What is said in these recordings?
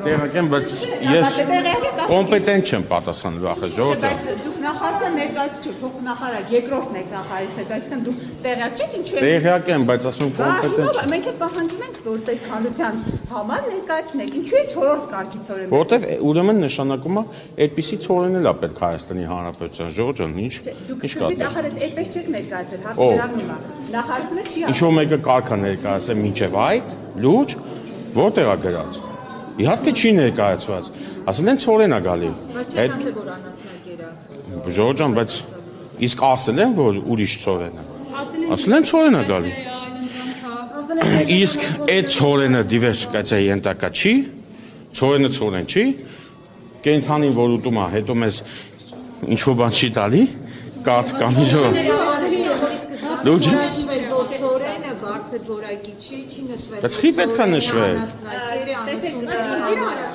Տեղակ եմ, բայց ես կոմպետենտ չեմ պատասխան վախը, Ժորժ ջան։ Դուք նախարարը ներկայացուցիչ չեք, փոխնախարար, երկրորդ ներկայացուցիչ եք, այսինքն դուք տեղյակ չեք ինչու է։ Տեղյակ եմ, բայց ասում եմ կոմպետենտ։ Մենք էլ պահանջում ենք որպես հանրության համար ներկայացնեք, ինչու է 4-րդ կարգի ցորեն։ Որտեվ ուրեմն նշանակում է այդպիսի ցորեն էլ է պետք Հայաստանի Հանրապետության, Ժորժ ջան, ինչ կա։ Դուք նախարար այդպես չեք ներկայացրել, հարցը դրանում է։ Նախարարությունը չի։ Ինչու մեկը կարգա ներկայացել մինչև այդ լուրջ որտեղ է գրած։ Իհարկե չի ներկայացված։ Ասել են ցորեն է գալի։ Բայց չեն ասել որ անասնագերա։ Ժորժ ջան, բայց իսկ ասել են որ ուրիշ ցորեն է։ Ասել են ցորեն է գալի։ Իսկ այդ ցորենը դիվերսիֆիկացիայի ենթակա չի։ Ցորենը ցորեն չի։ Կենթանին որ ուտում է, հետո մեզ ինչ-որ բան չի տալի։ Կաթ կամ ինչ-որ։ Լուրջ է։ Ցորենը բարձր որակի չի նշվել։ Բայց չի պետք է նշվել։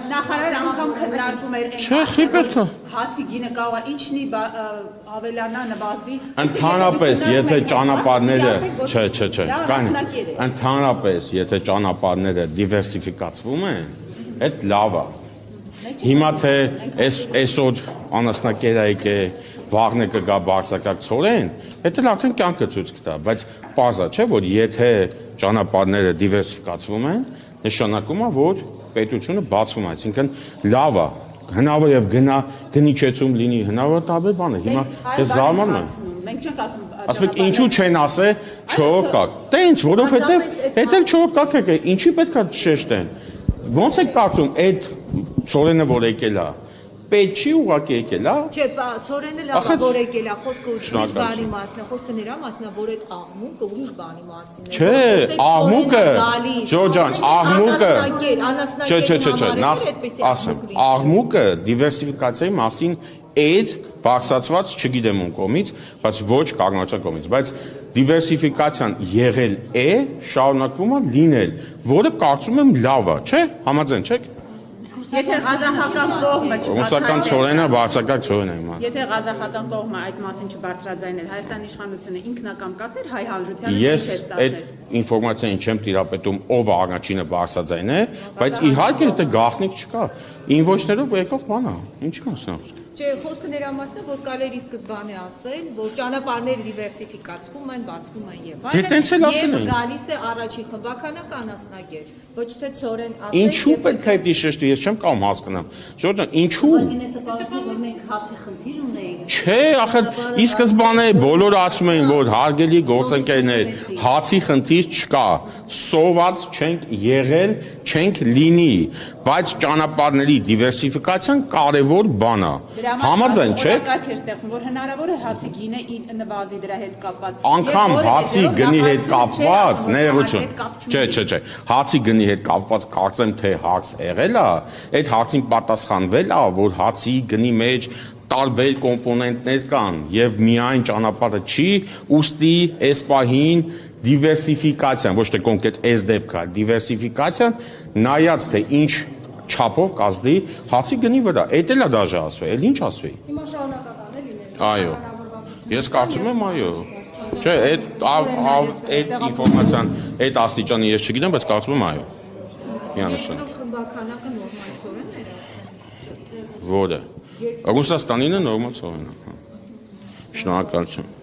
Նախարար անգամ քննարկում էր այն։ Չէ, չի պետք է։ Հացի գինը կարող է ինչնի ավելանա նվազի։ Ընդհանրապես, եթե ճանապարհները, չէ, կանի։ Ընդհանրապես, եթե ճանապարհները դիվերսիֆիկացվում են, այդ լավ է։ Հիմա թե այսօր անասնակերայք է, վաղն է կգա բարձրակարգ ցորեն, դա էլ արդեն կյանքը ցույց կտա, բայց պարզ է, չէ, որ եթե ճանապարհները դիվերսիֆիկացվում են, նշանակում է, որ պետությունը բացվում է, այսինքն լավ է, հնարավոր է գնիչեցում լինի, հնարավոր տարբեր բան է, հիմա ես զարմանում եմ։ Մենք չենք ասում։ Ասում եք ինչու չեն ասել 4 կարգ։ Տենց, որովհետև դա էլ 4 կարգ է, ինչի պետք է շեշտեն։ Ոնց եք կարծում այդ ցորենը որ եկել է, պետք չի ուղղակի եկել, հա։ Չէ, ցորենը լավ է որ եկել է, խոսքը ուրիշ բանի մասն է, խոսքը նրա մասն է, որ այդ աղմուկը ուրիշ բանի մասին է։ Չէ, աղմուկը, Ժորժ ջան, աղմուկը։ Չէ, նախ ասեմ, աղմուկը դիվերսիֆիկացիայի մասին այդ բարձրացված չգիտեմ ում կողմից, բայց ոչ կառավարության կողմից, բայց դիվերսիֆիկացիան եղել է, շարունակվում է լինել, որը կարծում եմ լավ է, չէ՞, համաձայն չեք։ Եթե ղազախական կողմը Ռուսական ցորենը, բարձրակարգ ցորեն է իմ։ Եթե ղազախական կողմը այդ մասին չբարձրաձայնել, Հայաստանի իշխանությունը ինքնակամ կասեր հայ հանրությանը Ես այդ ինֆորմացիային չեմ տիրապետում ով է առաջինը բարձրաձայնել, բայց իհարկե դա գաղտնիք չկա։ Ինվոյսներով եկող բան է, ինչի մասն է։ Չէ, խոսքը նրա մասն է, որ կարելի սկզբանե ասել, որ ճանապարհները դիվերսիֆիկացվում են, բացվում են եւ այլն։ Եվ գալիս է առաջի խմբականական անասնագեր, ոչ թե ցորեն ասել։ Ինչու պետք է դա շեշտի, ես չեմ կարող հասկանամ։ Ժորժ ջան, ինչու։ Որ մենք հացի խնդիր ունենք։ Չէ, ախր ի սկզբանե բոլորը ասում էին, որ հարգելի գործընկերներ, հացի խնդիր չկա, սոված չենք եղել, չենք լինի, բայց ճանապարհների դիվերսիֆիկացիան կարևոր բան է։ Համաձայն չեք։ Որ հնարավոր է հացի գինը նվազի դրա հետ կապված։ Անկամ հացի գնի հետ կապված, ներողություն։ Չէ, հացի գնի հետ կապված կարծեմ թե հարց եղել է, այդ հարցին պատասխանվել է, որ հացի գնի մեջ տարբեր կոմպոնենտներ կան եւ միայն ճանապարհը չի, ուստի այս պահին դիվերսիֆիկացիան, ոչ թե կոնկրետ այս դեպքը, դիվերսիֆիկացիան նայած թե ինչ չափով կազդի հացի գնի վրա, այդ էլ է դաժե ասվի, էլ ինչ ասվի։ Հիմա շարունակական է լինել։ Այո։ Ես կարծում եմ այո։ Չէ, այդ ինֆորմացիան, այդ աստիճանի ես չգիտեմ, բայց կարծում եմ այո։ Միանշանակ։ Խմբականակը նորմալ ցորեն է։ Որը։ Ռուսաստանինը նորմալ ցորեն է։ Շնորհակալություն։